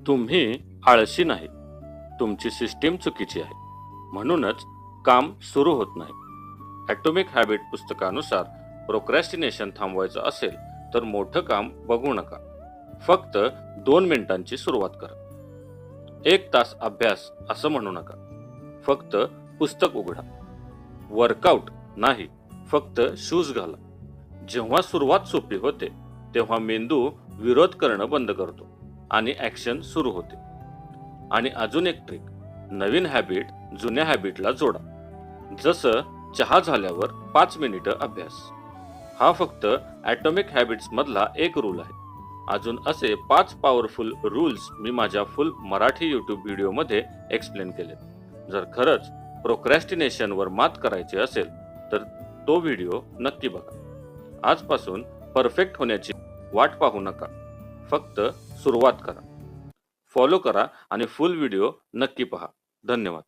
तुम्ही आळशी नाही, तुमची सिस्टीम चुकीची आहे. म्हणूनच काम सुरू होत नाही. ॲटॉमिक हॅबिट पुस्तकानुसार प्रोक्रॅस्टिनेशन थांबवायचं असेल तर मोठं काम बघू नका. फक्त 2 मिनिटांची सुरुवात करा. 1 तास अभ्यास असं म्हणू नका. फक्त पुस्तक उघडा. वर्कआउट नाही, फक्त शूज घाला. जेव्हा सुरुवात सोपी होते तेव्हा मेंदू विरोध करणं बंद करतो आणि ॲक्शन सुरू होते. आणि अजून एक ट्रिक, नवीन हॅबिट जुन्या हॅबिटला जोडा. जसं चहा झाल्यावर 5 मिनिटं अभ्यास. हा फक्त ॲटॉमिक हॅबिट्स मधला एक रूल आहे. अजून असे 5 पॉवरफुल रूल्स मी माझ्या फुल मराठी यूट्यूब व्हिडिओमध्ये एक्सप्लेन केले. जर खरंच प्रोक्रॅस्टिनेशनवर मात करायचे असेल तर तो व्हिडिओ नक्की बघा. आजपासून परफेक्ट होण्याची वाट पाहू नका. फक्त सुरुवात करा. फॉलो करा आणि फुल व्हिडिओ नक्की पहा. धन्यवाद.